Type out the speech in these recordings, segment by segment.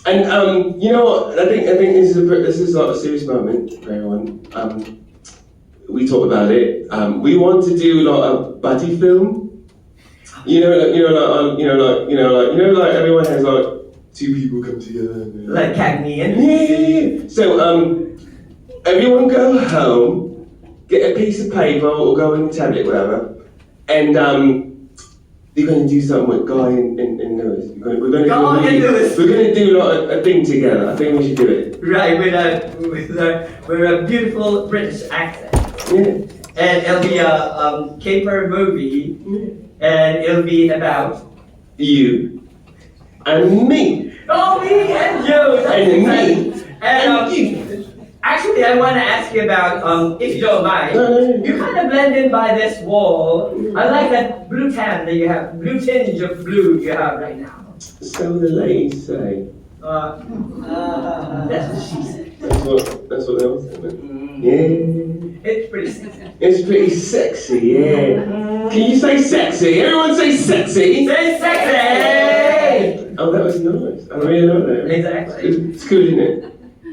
And you know what? I think this is like a serious moment for everyone. We talked about it. We want to do like a buddy film. Like everyone has like two people come together. Like Cagney and Yeah. So everyone go home, get a piece of paper or go on your tablet, whatever, and you're going to do something with Guy and Lewis. We're going to do like a thing together. I think we should do it. Right, with a beautiful British accent. Yeah. And it'll be a caper movie, and it'll be about You and me. oh, me and you. That's And exciting. me. And you. actually, I want to ask you about, if you don't mind, No. you kind of blend in by this wall. I like that blue tan that you have, blue tinge of blue you have right now. So the ladies say. That's what she said. That's what they all say. Yeah. It's pretty sexy. It's pretty sexy, yeah. Can you say sexy? Everyone say sexy. Say sexy! Oh, that was nice. I really know that. Exactly. It's cool, isn't it?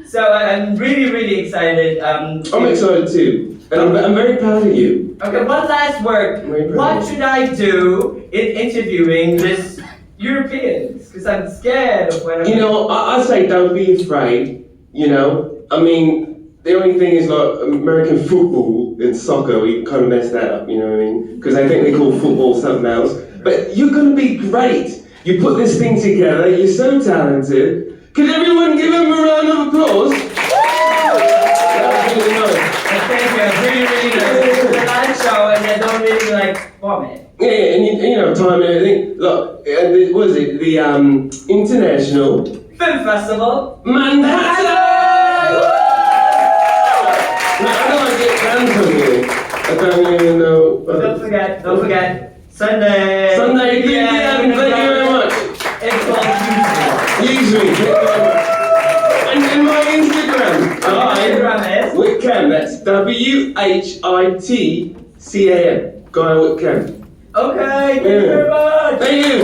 So I'm really, really excited. I'm excited too. And I'm very proud of you. Okay, one last word. What should I do in interviewing this Europeans? Because I'm scared of what I'm... You know, I say don't be afraid, you know. I mean, the only thing is like American football and soccer, we kind of messed that up, you know what I mean? Because I think they call football something else. But you're going to be great. You put this thing together, you're so talented. Can everyone give him a round of applause? That was really nice. Thank you, really, really nice. It's a live show and I don't really like vomit. Yeah, and you know, time and everything. Look, what is it? The International Film Festival. Manhattan! No, I don't want to get banned from you. I don't even know. Don't forget. Sunday. Sunday, 3 p.m. Thank you very much. It's called Use me. Thank you very much. And my Instagram. Instagram is? Whitcam. That's WHITCAM. Guy Whitcam. Okay, thank you very much. Thank you.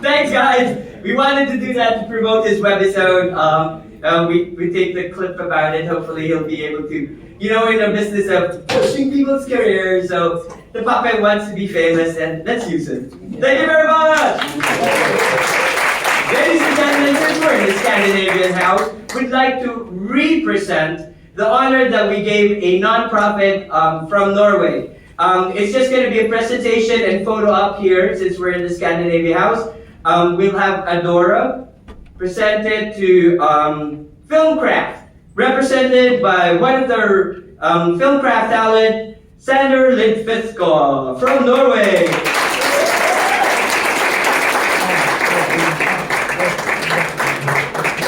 Thanks, guys. We wanted to do that to promote this webisode. We take the clip about it. Hopefully, he'll be able to. You know, in the business of pushing people's careers, so the puppet wants to be famous, and let's use it. Thank you very much. Ladies and gentlemen, since we're in the Scandinavian house, we'd like to represent the honor that we gave a non-profit from Norway. It's just going to be a presentation and photo up here since we're in the Scandinavian house. We'll have Adora presented to Filmcraft, represented by one of their Filmcraft talent, Sander Lidfiskov from Norway.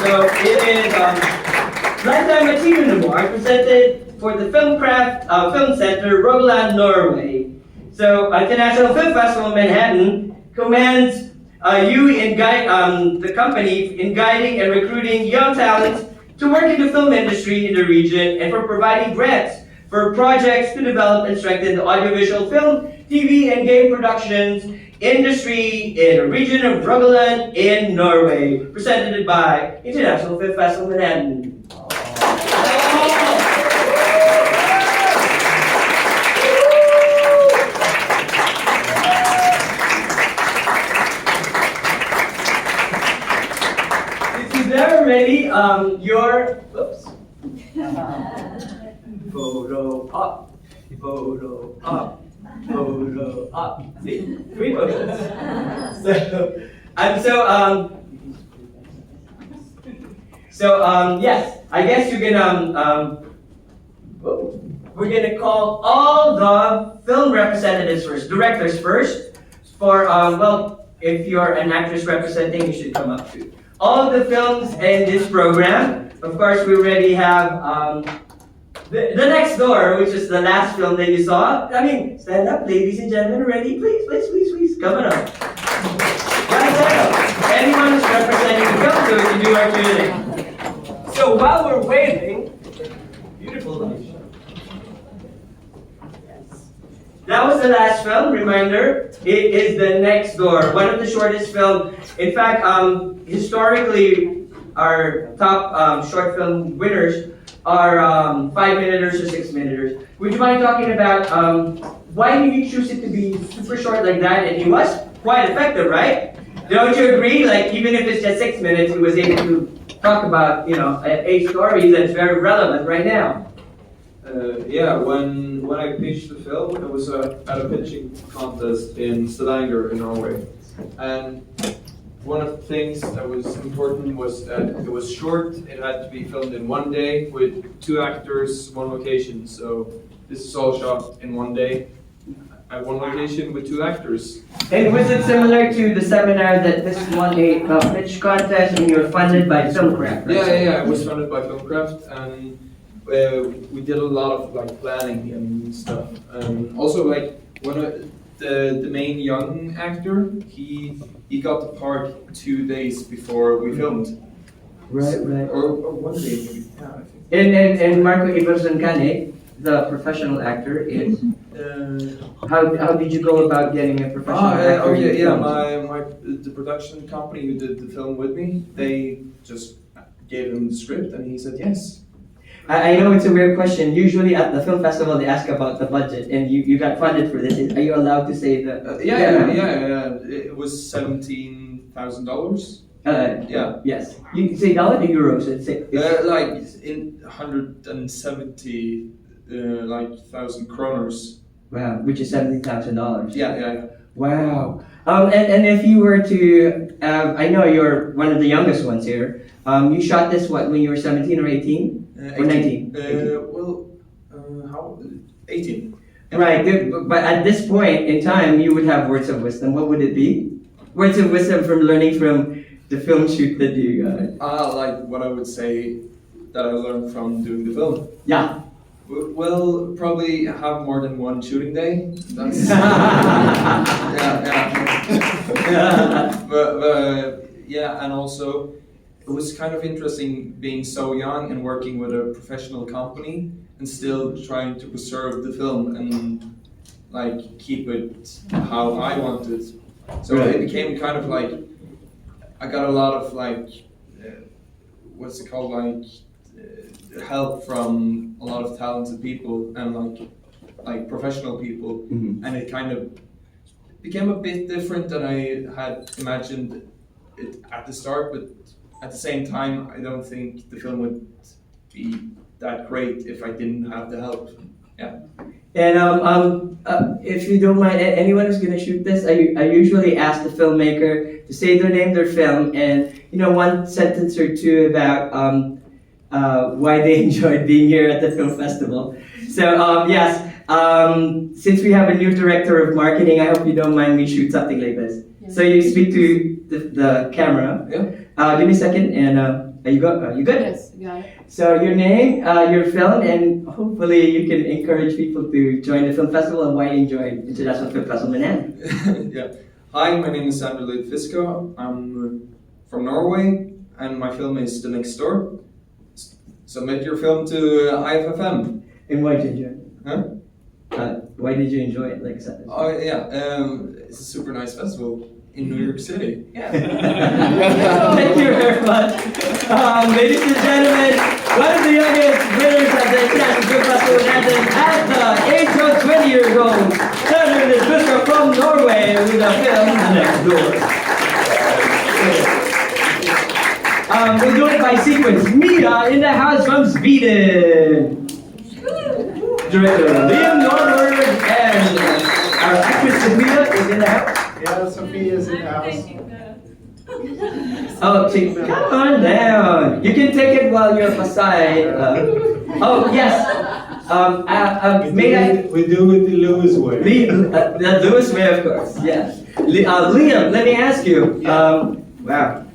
So it is Lifetime Achievement Award presented for the Filmcraft Film Center, Rogaland, Norway. So International Film Festival Manhattan commends you in the company in guiding and recruiting young talents to work in the film industry in the region and for providing grants for projects to develop and strengthen the audiovisual film, TV, and game productions industry in the region of Rogaland in Norway, presented by International Film Festival Manhattan. Ready? Your photo up, photo up, photo up. See, 3 photos. Yes, I guess you can we're gonna call all the film representatives first, directors first. For if you're an actress representing, you should come up too. All the films in this program, of course, we already have the Next Door, which is the last film that you saw. I mean, stand up, ladies and gentlemen, ready? Please, come on up. Anyone who's representing the film, so we can do our Q&A. So while we're waiting, beautiful light show. Yes. that was the last film. Reminder, it is The Next Door, one of the shortest film. In fact, historically, our top short film winners are 5-minuters or 6-minuters. Would you mind talking about why did you choose it to be super short like that? And it was quite effective, right? Don't you agree? Like, even if it's just 6 minutes, he was able to talk about, a story that's very relevant right now. Yeah, when I pitched the film, it was at a pitching contest in Stavanger in Norway. And one of the things that was important was that it was short. It had to be filmed in one day with 2 actors, 1 location. So this is all shot in one day at 1 location with 2 actors. And was it similar to the seminar that this won a pitch contest and you were funded by Filmcraft? Right? Yeah. It was funded by Filmcraft, and we did a lot of planning and stuff. Also, one of the main young actor, he got the part 2 days before we filmed. Right. Or 1 day maybe. Yeah, I think. And Marco Iverson Kane, the professional actor, is. How did you go about getting a professional actor? The production company who did the film with me, they just gave him the script and he said yes. I know it's a weird question. Usually at the film festival they ask about the budget, and you got funded for this. Are you allowed to say that? Yeah. It was $17,000. Yeah. Yes. You say dollar or euros? It's in 170 thousand kroners. Wow, which is $70,000. Yeah. Wow. And if you were to, I know you're one of the youngest ones here. You shot this when you were 17 or 18? Or 19? 18. Right, but at this point in time, you would have words of wisdom. What would it be? Words of wisdom from learning from the film shoot that you got. Like what I would say that I learned from doing the film. Yeah. Well, probably have more than 1 shooting day. That's but and also it was kind of interesting being so young and working with a professional company and still trying to preserve the film and keep it how I wanted. So right. It became kind of I got a lot of what's it called, help from a lot of talented people and professional people, mm-hmm. and it kind of became a bit different than I had imagined it at the start, but at the same time I don't think the film would be that great if I didn't have the help. Yeah. And if you don't mind, anyone who's going to shoot this, I usually ask the filmmaker to say their name, their film, and 1 sentence or 2 about why they enjoyed being here at the film festival. So yes, since we have a new director of marketing, I hope you don't mind me shoot something like this. Yeah. So you speak to the camera. Yeah. Give me a second, and are you good? You good? Yes, got it. So your name, your film, and hopefully you can encourage people to join the film festival and why you enjoyed International Film Festival Manhattan. Yeah. Hi, my name is Sander Lydfisko. I'm from Norway, and my film is The Next Door. Submit your film to Iffm. And why did you enjoy it? Huh? Why did you enjoy it? Like I said. Oh yeah, it's a super nice festival in New York City. Yeah. Thank you very much. Ladies and gentlemen, one of the youngest winners of the International Film Festival at the age of 20 years old, Sander Lydfisko from Norway with the film Next Door. We'll do it by sequence. Mia in the house from Sweden. Director Liam Norberg and our actress Sophia is in the house. Yeah, Sophia is in the house. Oh, come on down. You can take it while you're beside. Oh, yes. We do it the Lewis way. The Lewis way, of course. Yes. Liam, let me ask you. Wow.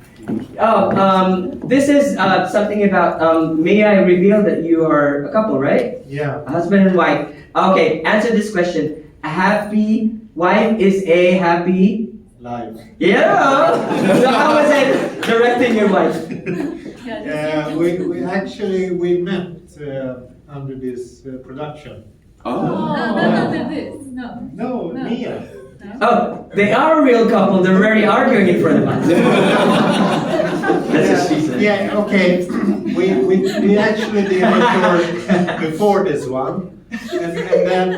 This is something about, may I reveal that you are a couple, right? Yeah. A husband and wife. Okay, answer this question. A happy wife is a happy... Live. Yeah! So how was it directing your wife? We met under this production. When did this? No. No, No. Mia. Oh, they are a real couple. They're already arguing in front of us. That's what she said. Yeah, okay. We actually did it before this one. And then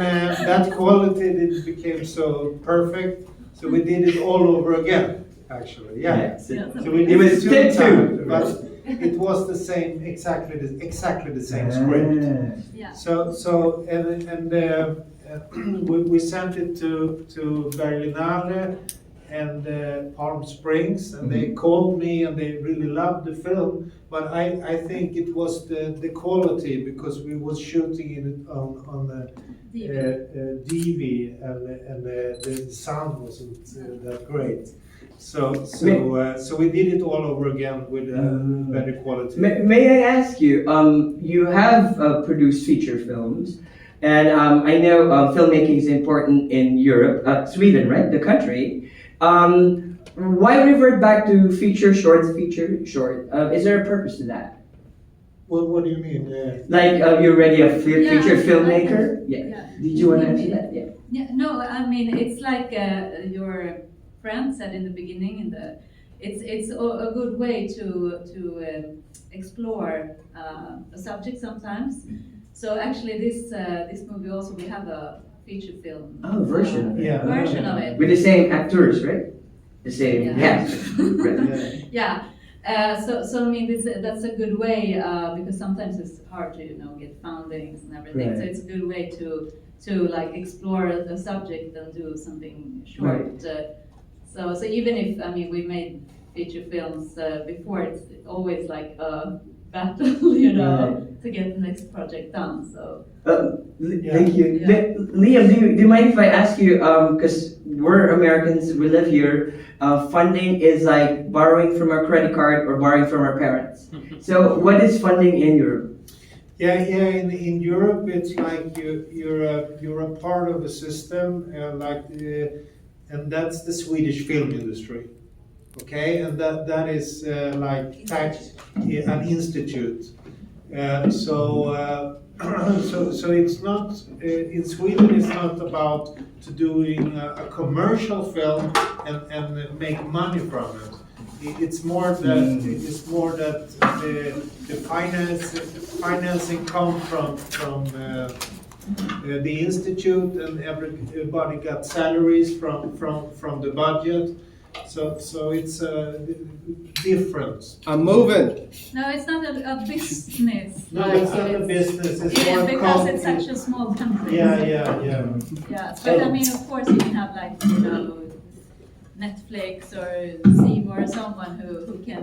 that quality became so perfect. So we did it all over again, actually. Yeah. So So we it did was two take times, two. but it was the same, exactly the same script. Yeah. So we sent it to Berlinale and Palm Springs, and they called me and they really loved the film. But I think it was the quality, because we was shooting it on the DV, and the sound wasn't that great. So we did it all over again with better quality. May I ask you? You have produced feature films, and I know filmmaking is important in Europe, Sweden, right? The country. Why revert back to feature short? Is there a purpose to that? What do you mean? Like you're already a feature Yeah, filmmaker? Yeah. Yeah. Did you want to answer that? Yeah. Yeah, no, I mean, it's like your friend said in the beginning, it's a good way to explore a subject sometimes. So actually this movie also, we have a feature film. Oh, version of it. Yeah. Version of it. With the same actors, right? The same Yeah. cast. Right. Yeah. So I mean, that's a good way because sometimes it's hard to get fundings and everything. So Right. it's a good way to like explore the subject and do something short. Right. So even if we made feature films before, it's always like a battle, to get the next project done. So Thank you. Yeah. Liam, do you mind if I ask you, because we're Americans, we live here, funding is like borrowing from our credit card or borrowing from our parents. So what is funding in Europe? Yeah. In Europe, it's like you're a part of a system, and that's the Swedish film industry. Okay, and that is like tax an institute. So it's not in Sweden. It's not about doing a commercial film and make money from it. It's more that the financing comes from the institute, and everybody got salaries from the budget. So it's different. I'm moving. no, it's not a business. No, it's not a business. It's more because it's company. such a small country. Yeah. Yeah, but I mean, of course, you can have like Netflix or Seymour or someone who can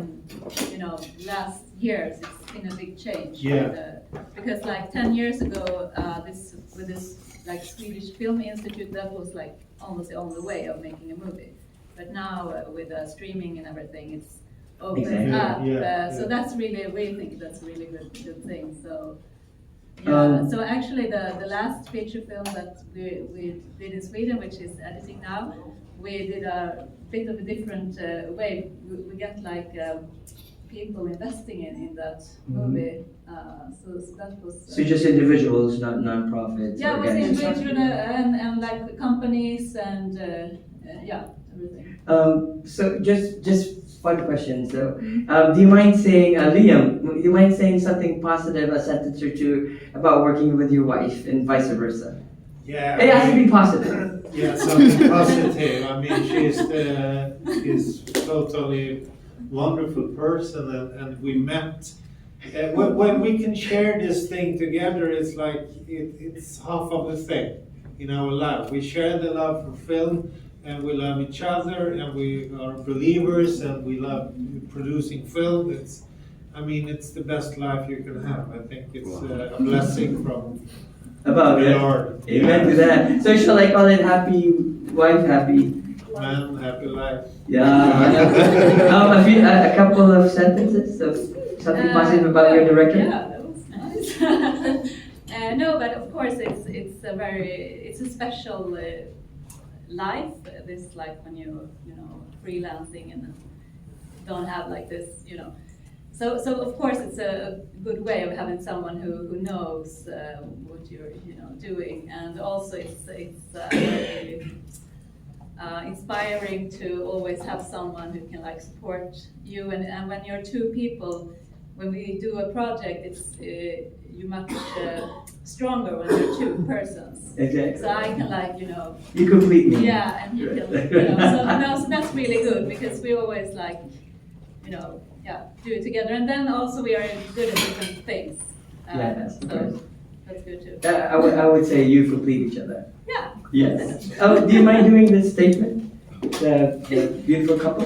last years. It's been a big change. Yeah. Because like 10 years ago, this like Swedish Film Institute, that was like almost the only way of making a movie. But now with streaming and everything, it's opened Exactly. up. Yeah. So that's really, we think that's a really good thing. So yeah. So actually, the last feature film that we did in Sweden, which is editing now, we did a bit of a different way. We got like people investing in that movie. So that was. So just individuals, not non-profits. Yeah, it was organizations. individual and like companies and everything. So just fun question. So do you mind saying, Liam, do you mind saying something positive, a sentence or two about working with your wife and vice versa? Yeah. It has to be positive. Yeah, something positive. I mean, she's totally wonderful person, and we met. When we can share this thing together, it's like it's half of the thing in our life. We share the love for film, and we love each other, and we are believers, and we love producing film. It's the best life you can have. I think it's a blessing from About the it. Lord. Amen to that. So shall I call it happy wife, happy? Man, happy life. Yeah. A couple of sentences of something positive about your director. Yeah, that was nice. No, but of course it's a special life. This like when you freelancing and don't have like this. so of course it's a good way of having someone who knows what you're doing, and also it's very inspiring to always have someone who can like support you, and when you're two people, when we do a project, it's you're much stronger when you're two persons. Exactly. So I can You complete me. yeah, and you can so that's really good, because we always do it together, and then also we are good at different things. So that's good too. I would say you complete each other. Yeah. Yes. Oh, do you mind doing this statement? The beautiful couple?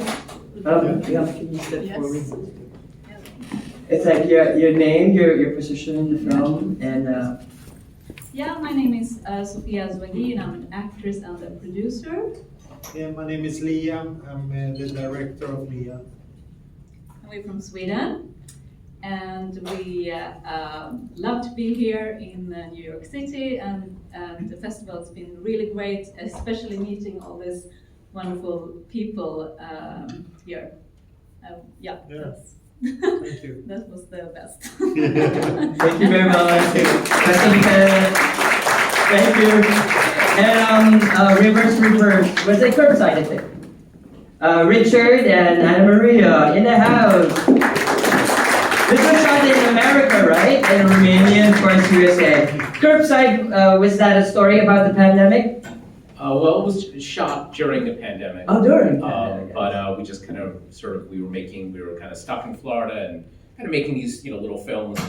Yeah, can you step forward? It's like your name, your position in the film, and Yeah, my name is Sofia Zwagi, and I'm an actress and a producer. Yeah, my name is Liam. I'm the director of Liam. And we're from Sweden, and we love to be here in New York City, and the festival has been really great, especially meeting all these wonderful people here. Yeah. That's Thank you. that was the best. thank you very much. Thank you. And reverse. Was it curbside, I think? Richard and Anna Maria in the house. This was shot in America, right? And Romania, of course, USA. Curbside, was that a story about the pandemic? Well, it was shot during the pandemic. Oh, during the pandemic. But we just kind of we were kind of stuck in Florida and kind of making these, little films,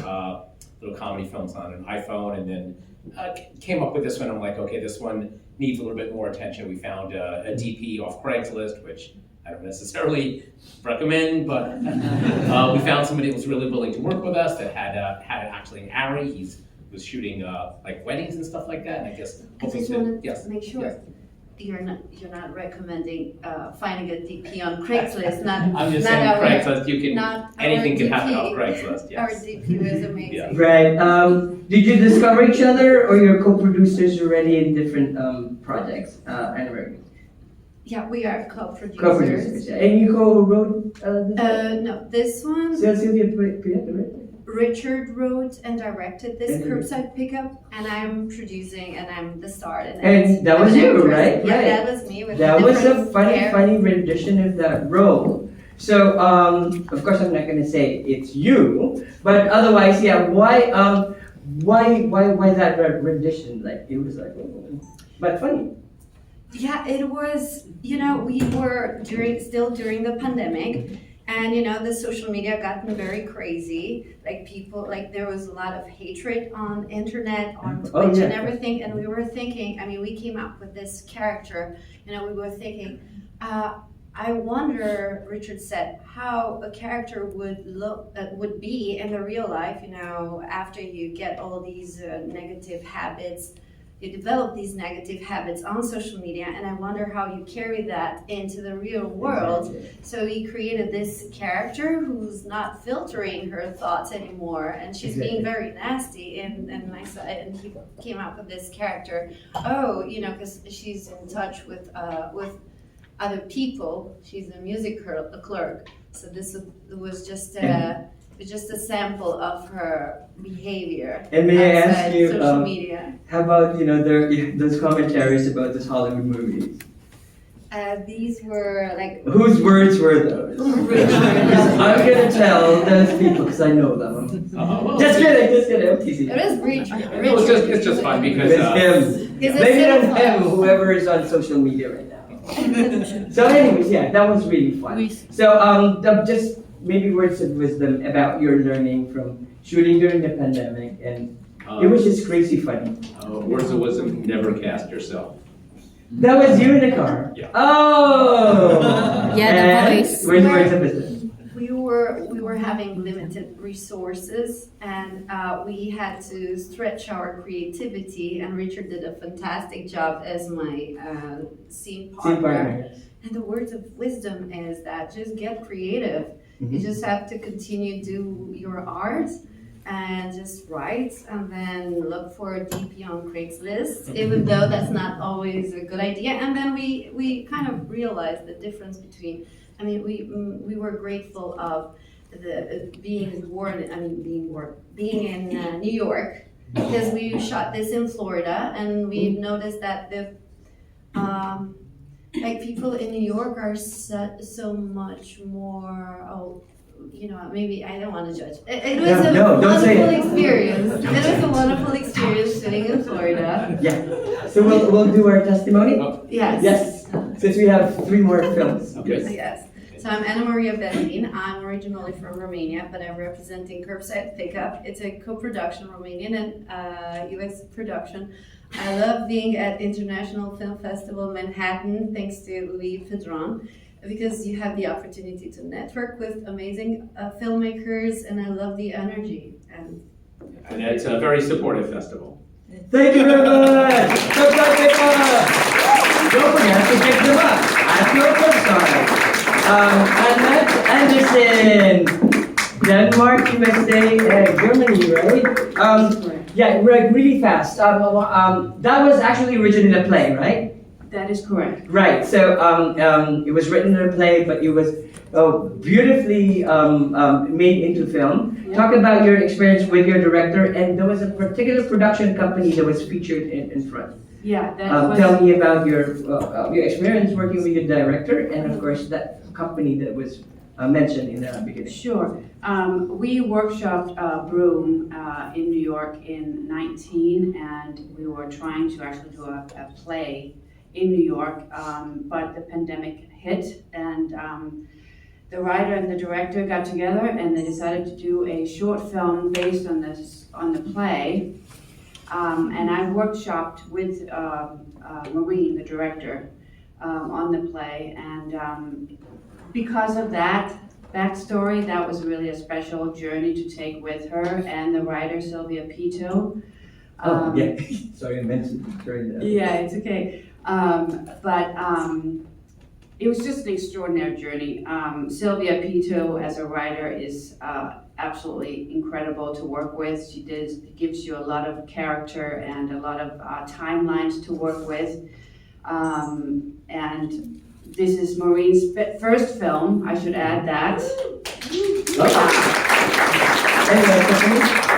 little comedy films on an iPhone, and then came up with this one. I'm like, okay, this one needs a little bit more attention. We found a DP off Craigslist, which I don't necessarily recommend, but we found somebody that was really willing to work with us, that had actually an Ari. He was shooting like weddings and stuff like that, and I guess I just want to make sure yes. you're not recommending finding a DP on Craigslist. Not I'm just not saying our, Craigslist. You can not anything our can happen DP. on Craigslist. Yes. Our DP was amazing. Yeah. Right. Did you discover each other, or your co-producers already in different projects? Anna Maria? Yeah, we are co-producers. Co-producers. And you co-wrote this? No, this one, Sylvia Pietro, right? Richard wrote and directed this And curbside pickup, and I'm producing, and I'm the star. And that was I'm an you, actress. right? Yeah, Right. that was me. With That was a different hair. funny rendition of that role. So, of course, I'm not gonna say it's you, but otherwise, yeah. Why that rendition? Like it was like, but funny. Yeah, it was, we were still during the pandemic, and the social media gotten very crazy. Like people, there was a lot of hatred on internet, on Twitch and everything, and we were thinking, we came up with this character, we were thinking, I wonder, Richard said, how a character would be in the real life, after you get all these negative habits. You develop these negative habits on social media, and I wonder how you carry that into the real world. So he created this character who's not filtering her thoughts anymore, and she's being very nasty, and he came up with this character. Because she's in touch with other people. She's a music clerk. So this was just a sample of her behavior. And may I ask you, social media. how about those commentaries about those Hollywood movies? These were like. Whose words were those? I'm gonna tell those people because I know them. Just kidding. I'm teasing. It is Richard. It's just fun because It's him. He's a Maybe not cinephile. him, whoever is on social media right now. So anyways, yeah, that was really fun. So just maybe words of wisdom about your learning from shooting during the pandemic, and it was just crazy funny. Words of wisdom: never cast yourself. That was you in the car? Yeah. Oh! Yeah, the And voice. Where's words of wisdom? We were having limited resources, and we had to stretch our creativity, and Richard did a fantastic job as my scene partner. And the words of wisdom is that just get creative. You just have to continue do your art and just write, and then look for a DP on Craigslist, even though that's not always a good idea. And then we kind of realized the difference between, we were grateful of being in New York, because we shot this in Florida, and we've noticed that the like people in New York are so much more. Oh, maybe I don't want to judge. It was a wonderful experience. It was a wonderful experience sitting in Florida. Yeah. So we'll do our testimony. Yes. Yes. Since we have 3 more films. Okay. Yes. So I'm Ana Maria Berlin. I'm originally from Romania, but I'm representing Curbside Pickup. It's a co-production, Romanian and US production. I love being at International Film Festival Manhattan, thanks to Louis Pedron, because you have the opportunity to network with amazing filmmakers, and I love the energy. And it's a very supportive festival. Thank you very much! Subscribe, people! Don't forget to pick them up at your website. Annette Anderson, Denmark, USA, Germany, right? Yeah, really fast. That was actually originally a play, right? That is correct. Right. So it was written in a play, but it was beautifully made into film. Yeah. Talk about your experience with your director, and there was a particular production company that was featured in front. Yeah, that was. Tell me about your experience working with your director, and of course that company that was mentioned in the beginning. Sure. We workshopped Broom in New York in 19, and we were trying to actually do a play in New York, but the pandemic hit, and the writer and the director got together, and they decided to do a short film based on the play. And I workshopped with Maureen, the director, on the play, and because of that backstory, that was really a special journey to take with her and the writer Sylvia Pito. Yeah. Sorry, I mentioned it during the. Yeah, it's okay. But it was just an extraordinary journey. Sylvia Pito, as a writer, is absolutely incredible to work with. She gives you a lot of character and a lot of timelines to work with. And this is Maureen's first film, I should add that.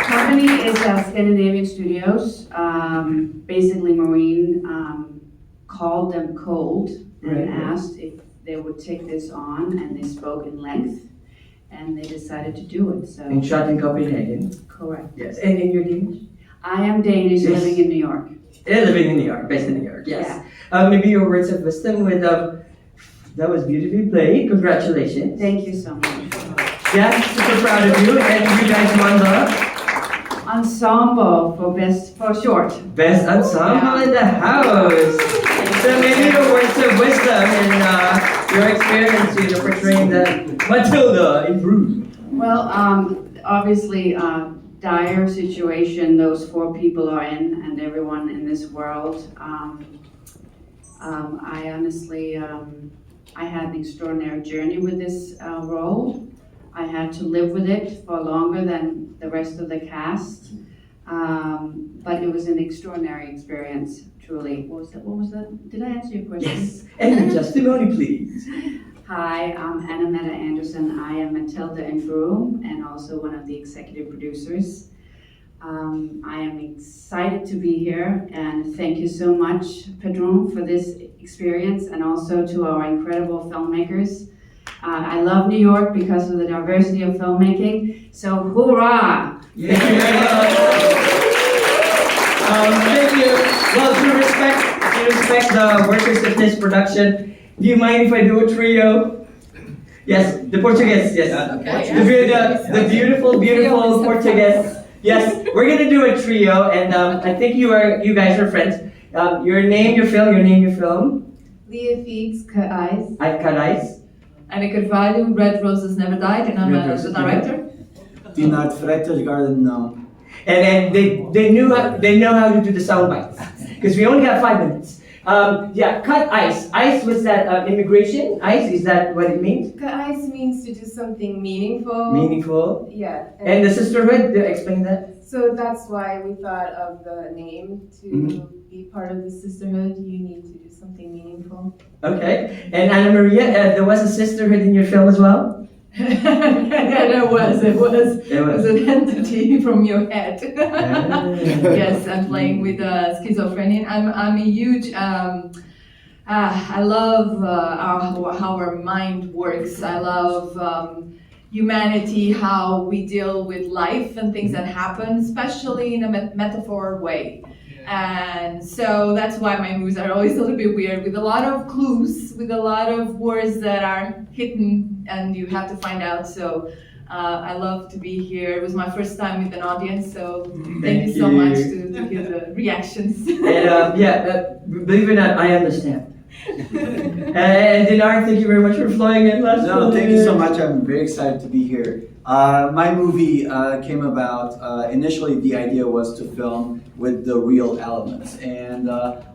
Company is Scandinavian Studios. Basically, Maureen called them cold and asked if they would take this on, and they spoke in length, and they decided to do it. So. And shot in Copenhagen. Correct. Yes. And you're Danish? I am Danish, Yes. living in New York. Living in New York, based in New York. Yes. Maybe your words of wisdom with that was beautifully played. Congratulations. Thank you so much. Yeah, super proud of you, and you guys won the Ensemble for short. best ensemble in the house. So maybe your words of wisdom and your experience portraying the Matilda in Broom. Well, obviously, dire situation those 4 people are in, and everyone in this world. I honestly, I had an extraordinary journey with this role. I had to live with it for longer than the rest of the cast. But it was an extraordinary experience, truly. What was that? Did I answer your question? Yes. And your testimony, please. Hi, I'm Anna Mette Anderson. I am Matilda in Broom and also one of the executive producers. I am excited to be here, and thank you so much, Pedron, for this experience, and also to our incredible filmmakers. I love New York because of the diversity of filmmaking, so hoorah! Yeah. Thank you. Well, to respect the workers of this production, do you mind if I do a trio? Yes, the Portuguese, yes. Okay. The beautiful Portuguese. Yes, we're gonna do a trio, and I think you guys are friends. Your name, your film. Leah Feeks, Cut Eyes. Cut Eyes. Annika Carvalho, Red Roses Never Died, and I'm Red the Roses director. Dinard Freita's Garden now. And they know how to do the sound bites, because we only have 5 minutes. Cut ice. Ice was that immigration? Ice, is that what it means? Cut Eyes means to do something meaningful. Meaningful. Yeah. And the sisterhood, explain that. So that's why we thought of the name to be part of the sisterhood. You need to do something meaningful. Okay. And Anna Maria, there was a sisterhood in your film as well? Yeah, it was an entity from your head. Yes, I'm playing with schizophrenia. I'm a huge. I love how our mind works. I love humanity, how we deal with life and things that happen, especially in a metaphor way. And so that's why my movies are always a little bit weird, with a lot of clues, with a lot of words that are hidden and you have to find out. So I love to be here. It was my first time with an audience, so thank you so much to hear the reactions. And believe it or not, I understand. And Dinar, thank you very much for flying in last No, minute. thank you so much. I'm very excited to be here. My movie came about, initially the idea was to film with the real elements. And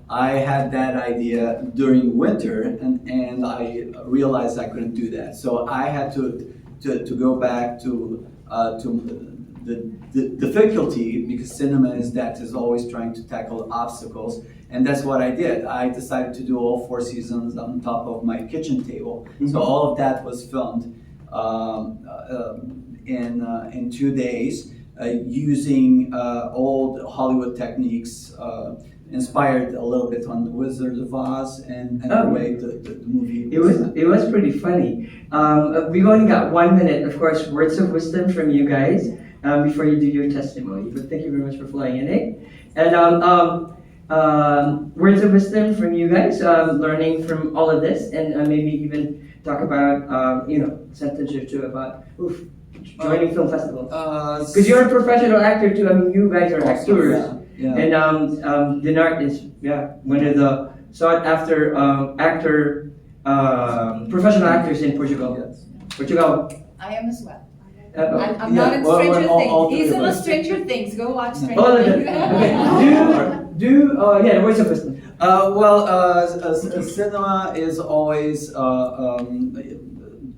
I had that idea during winter and I realized I couldn't do that. So I had to go back to the difficulty, because cinema is always trying to tackle obstacles. And that's what I did. I decided to do all 4 seasons on top of my kitchen table. Mm-hmm. So all of that was filmed in 2 days using old Hollywood techniques, inspired a little bit on The Wizard of Oz and the way the movie It was pretty funny. We've only got 1 minute, of course, words of wisdom from you guys before you do your testimony. But thank you very much for flying in, eh? And words of wisdom from you guys, learning from all of this, and maybe even talk about, a sentence or two about joining film festivals. Because you're a professional actor too. I mean, you guys are actors. Yeah. And Dinar is one of the sought after professional actors in Portugal. Yes. Portugal. I am as well. I'm not in Stranger all Things. He's in three of us. Stranger Things. Go watch Stranger All of Things. it. The voice of wisdom. Cinema is always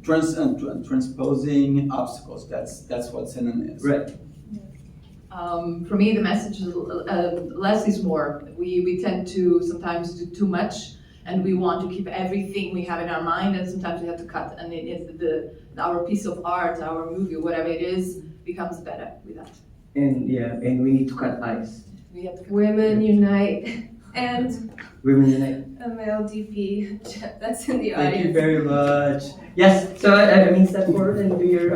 transposing obstacles. That's what cinema is. Right. For me, the message is less is more. We tend to sometimes do too much, and we want to keep everything we have in our mind, and sometimes we have to cut. And our piece of art, our movie, whatever it is, becomes better with that. And we need to cut ice. We have to cut. Women unite. And Women Unite. a male DP that's in the Thank audience. you very much. Yes, so step forward and do your,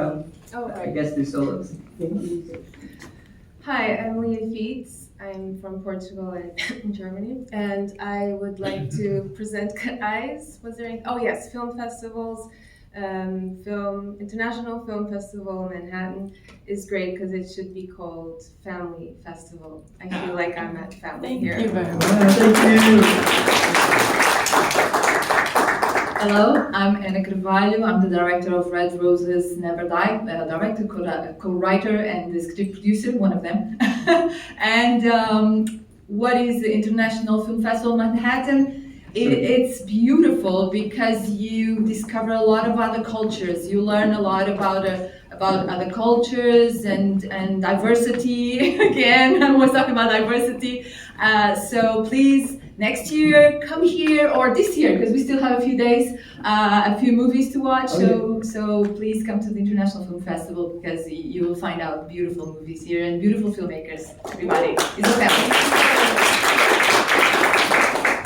do solos. Thank you. Hi, I'm Leah Feets. I'm from Portugal and Germany, and I would like to present Cut Eyes. Was there any? Oh yes, film festivals. International Film Festival in Manhattan is great because it should be called Family Festival. I feel like I'm at family here. Thank you very much. Thank you. Hello, I'm Anna Carvalho. I'm the director of Red Roses Never Die, director, co-writer, and the script producer, one of them. And what is the International Film Festival Manhattan? It's beautiful because you discover a lot of other cultures. You learn a lot about other cultures and diversity. Again, I was talking about diversity. So please, next year, come here, or this year, because we still have a few days, a few movies to watch. So please come to the International Film Festival, because you will find out beautiful movies here and beautiful filmmakers. Everybody is a family.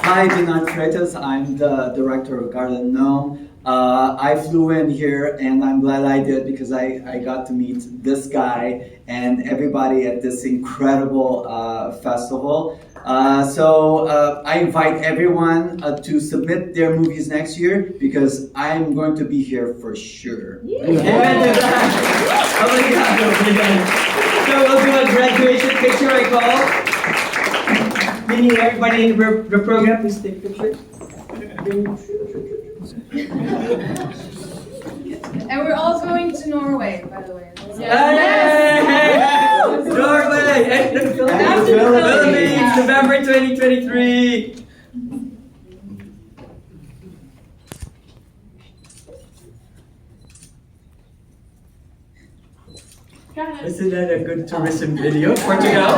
Hi, Dinar Freitas. I'm the director of Garden Gnome. I flew in here, and I'm glad I did, because I got to meet this guy and everybody at this incredible festival. So I invite everyone to submit their movies next year, because I'm going to be here for sure. So we'll do a graduation picture, I call. Meaning everybody in the program, please take a picture. And we're all going to Norway, by the way. Norway! Philippines, November 2023. Isn't that a good tourism video? Portugal?